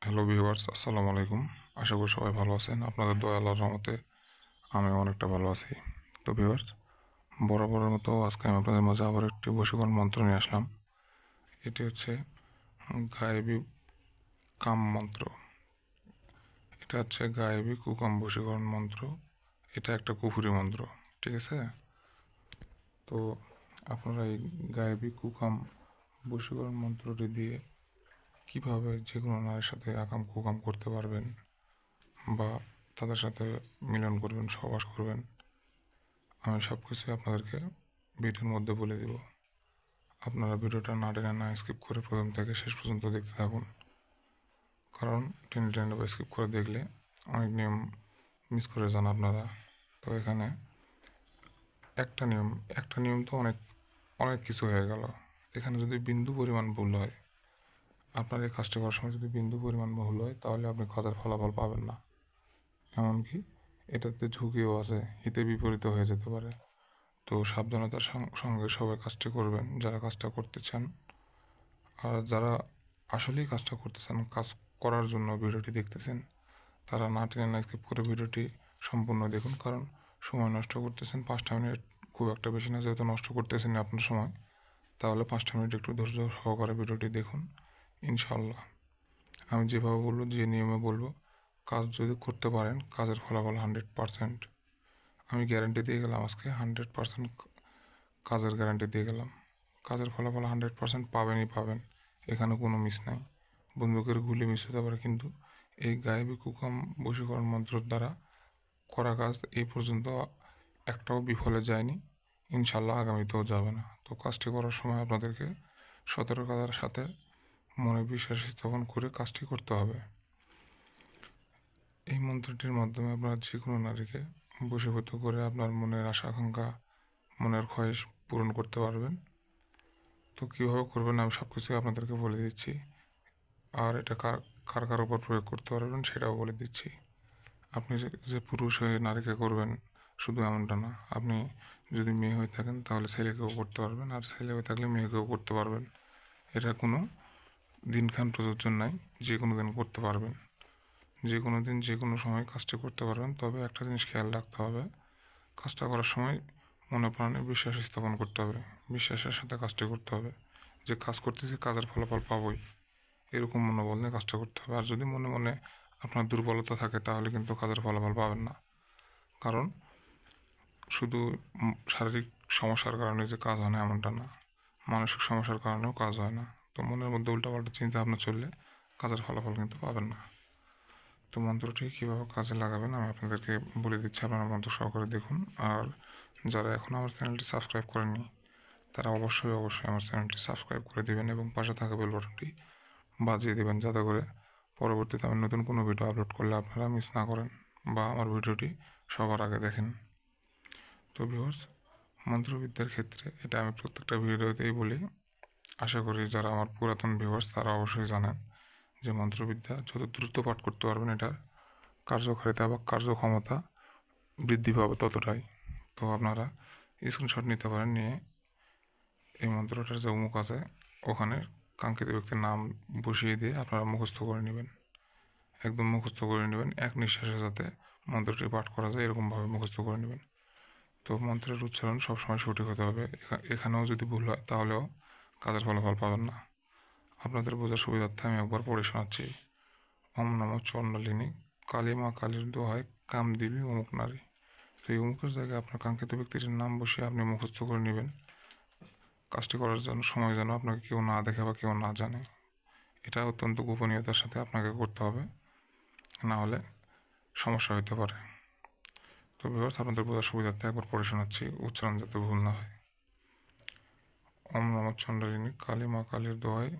Hello viewers, আসসালামু আলাইকুম। আশা করি সবাই ভালো আছেন। আপনাদের দয়া আল্লাহর রহমতে আমি অনেকটা ভালো আছি। তো ভিউয়ার্স, বরাবরের মতো আজকে আমি আপনাদের মাঝে আবার একটি বশীকরণ মন্ত্র নিয়ে আসলাম। এটি হচ্ছে গায়েবী কাম মন্ত্র। এটা হচ্ছে গায়েবী কুকাম বশীকরণ মন্ত্র। এটা একটা কুফুরি মন্ত্র, ঠিক আছে? তো আপনারা এই গায়েবী কুকাম বশীকরণ মন্ত্রটি দিয়ে কীভাবে যে কোনো নারীর সাথে আকাম কুকাম করতে পারবেন বা তাদের সাথে মিলন করবেন, সহবাস করবেন, আমি সব কিছুই আপনাদেরকে ভিডিওর মধ্যে বলে দেব। আপনারা ভিডিওটা না টেনে না স্কিপ করে প্রথম থেকে শেষ পর্যন্ত দেখতে থাকুন, কারণ টেনে টেনে বা স্কিপ করে দেখলে অনেক নিয়ম মিস করে যান আপনারা। তো এখানে একটা নিয়ম তো অনেক অনেক কিছু হয়ে গেল। এখানে যদি বিন্দু পরিমাণ ভুল হয়, আপনার এই কাজটা করার সময় যদি বিন্দু পরিমাণ ভুল হয়, তাহলে আপনি কাজের ফলাফল পাবেন না। এমনকি এটাতে ঝুঁকিও আছে, হিতে বিপরীত হয়ে যেতে পারে। তো সাবধানতার সঙ্গে সবাই কাজটি করবেন যারা কাজটা করতে চান। আর যারা আসলেই কাজটা করতে চান, কাজ করার জন্য ভিডিওটি দেখতেছেন, তারা না টেনে না স্কিপ করে ভিডিওটি সম্পূর্ণ দেখুন, কারণ সময় নষ্ট করতেছেন 5টা মিনিট, খুব একটা বেশি না, যেহেতু নষ্ট করতেছেন আপনার সময়, তাহলে 5টা মিনিট একটু ধৈর্য সহকারে ভিডিওটি দেখুন। ইনশাল্লাহ আমি যেভাবে বলবো, যে নিয়মে বলবো, কাজ যদি করতে পারেন, কাজের ফলাফল 100%। আমি গ্যারান্টি দিয়ে গেলাম, আজকে 100% কাজের গ্যারান্টি দিয়ে গেলাম। কাজের ফলাফল 100% পাবেনই পাবেন, এখানে কোনো মিস নাই। বন্দুকের গুলি মিস হতে পারে, কিন্তু এই গায়েবী কুকাম বশীকরণ মন্ত্রের দ্বারা করা কাজ এই পর্যন্ত একটাও বিফলে যায়নি, ইনশাল্লাহ আগামীতেও যাবে না। তো কাজটি করার সময় আপনাদেরকে সতর্কতার সাথে মনে বিশ্বাস স্থাপন করে কাজটি করতে হবে। এই মন্ত্রটির মাধ্যমে আপনারা যে কোনো নারীকে বশীভূত করে আপনার মনের আশা আকাঙ্ক্ষা, মনের খয়েশ পূরণ করতে পারবেন। তো কীভাবে করবেন আমি সব কিছুই আপনাদেরকে বলে দিচ্ছি, আর এটা কার কার কার উপর প্রয়োগ করতে পারবেন সেটাও বলে দিচ্ছি। আপনি যে পুরুষ হয়ে নারীকে করবেন শুধু এমনটা না, আপনি যদি মেয়ে হয়ে থাকেন তাহলে ছেলেকেও করতে পারবেন, আর ছেলে হয়ে থাকলে মেয়েকেও করতে পারবেন। এটা কোনো দিনক্ষণ প্রযোজ্য নাই, যে কোনো দিন করতে পারবেন, যে কোনো দিন যে কোনো সময় কাজটি করতে পারবেন। তবে একটা জিনিস খেয়াল রাখতে হবে, কাজটা করার সময় মনে প্রাণে বিশ্বাস স্থাপন করতে হবে, বিশ্বাসের সাথে কাজটি করতে হবে, যে কাজ করতেছি কাজের ফলাফল পাবই, এরকম মনোবল নিয়ে কাজটা করতে হবে। আর যদি মনে মনে আপনার দুর্বলতা থাকে, তাহলে কিন্তু কাজের ফলাফল পাবেন না। কারণ শুধু শারীরিক সমস্যার কারণে যে কাজ হয় না এমনটা না, মানসিক সমস্যার কারণেও কাজ হয় না। তো মনের মধ্যে উল্টাপাল্টা চিন্তা ভাবনা চললে কাজের ফলাফল কিন্তু পাবেন না। তো মন্ত্রটি কীভাবে কাজে লাগাবেন আমি আপনাদেরকে বলে দিচ্ছি, আপনারা মন্ত্র সহকারে দেখুন। আর যারা এখনও আমার চ্যানেলটি সাবস্ক্রাইব করেননি, তারা অবশ্যই আমার চ্যানেলটি সাবস্ক্রাইব করে দেবেন এবং পাশে থাকা বেল বাটনটি বাজিয়ে দেবেন, যাতে করে পরবর্তীতে আমি নতুন কোনো ভিডিও আপলোড করলে আপনারা মিস না করেন বা আমার ভিডিওটি সবার আগে দেখেন। তো ভিউয়ার্স, মন্ত্রবিদ্যার ক্ষেত্রে এটা আমি প্রত্যেকটা ভিডিওতেই বলি, আশা করি যারা আমার পুরাতন ভিউয়ার্স তারা অবশ্যই জানেন যে মন্ত্রবিদ্যা যত দ্রুত পাঠ করতে পারবেন, এটার কার্যকারিতা বা কার্যক্ষমতা বৃদ্ধি পাবে ততটাই। তো আপনারা স্ক্রিনশট নিতে পারেন, নিয়ে এই মন্ত্রটার যে অমুক আছে ওখানে কাঙ্ক্ষিত ব্যক্তির নাম বসিয়ে দিয়ে আপনারা মুখস্থ করে নেবেন, একদম মুখস্থ করে নেবেন, এক নিঃশ্বাসে যাতে মন্ত্রটি পাঠ করা যায় এরকমভাবে মুখস্থ করে নেবেন। তো মন্ত্রের উচ্চারণ সবসময় সঠিক হতে হবে, এখানেও যদি ভুল হয় তাহলেও কাজের ফলাফল পাবেন না। আপনাদের বোঝার সুবিধার্থে আমি একবার পড়ে শোনাচ্ছি। ওম নম চণ্ডালিনী, কালী মা কালীর দোহায় কাম দিবি অমুক নারী। তো এই অমুকের জায়গায় আপনার কাঙ্ক্ষিত ব্যক্তির নাম বসিয়ে আপনি মুখস্থ করে নেবেন। কাজটি করার জন্য সময় যেন আপনাকে কেউ না দেখে বা কেউ না জানে, এটা অত্যন্ত গোপনীয়তার সাথে আপনাকে করতে হবে, না হলে সমস্যা হতে পারে। তো ভিউয়ার্স, আপনাদের বোঝার সুবিধার্থে একবার পড়ে শোনাচ্ছি, উচ্চারণ যাতে ভুল না হয়। ওম নম চণ্ডালিনী, কালী মা কালীর দোহায়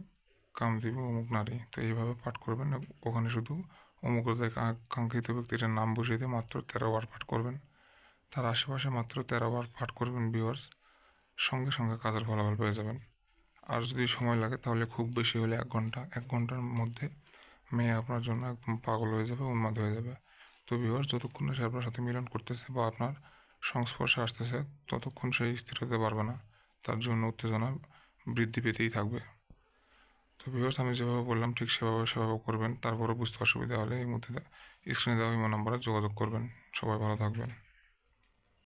কাম দিবি অমুক নারী। তো এইভাবে পাঠ করবেন, ওখানে শুধু অমুকের জায়গায় কাঙ্ক্ষিত ব্যক্তির নাম বসিয়ে দিয়ে মাত্র 13 বার পাঠ করবেন, তার আশেপাশে মাত্র 13 বার পাঠ করবেন ভিউয়ার্স, সঙ্গে সঙ্গে কাজের ফলাফল পেয়ে যাবেন। আর যদি সময় লাগে তাহলে খুব বেশি হলে 1 ঘন্টার মধ্যে মেয়ে আপনার জন্য একদম পাগল হয়ে যাবে, উন্মাদ হয়ে যাবে। তো ভিউয়ার্স, যতক্ষণ সে আপনার সাথে মিলন করতেছে বা আপনার সংস্পর্শে আসতেছে, ততক্ষণ সে স্থির হতে পারবে না, তার জন্য উত্তেজনা বৃদ্ধি পেতেই থাকবে। তো তো ভিউয়ার্স, আমি যেভাবে বললাম ঠিক সেভাবে করবেন। তারপরে বুঝতে অসুবিধা হলে এই মুহূর্তে স্ক্রিনে দেওয়া ইমো নাম্বারে যোগাযোগ করবেন। সবাই ভালো থাকবেন।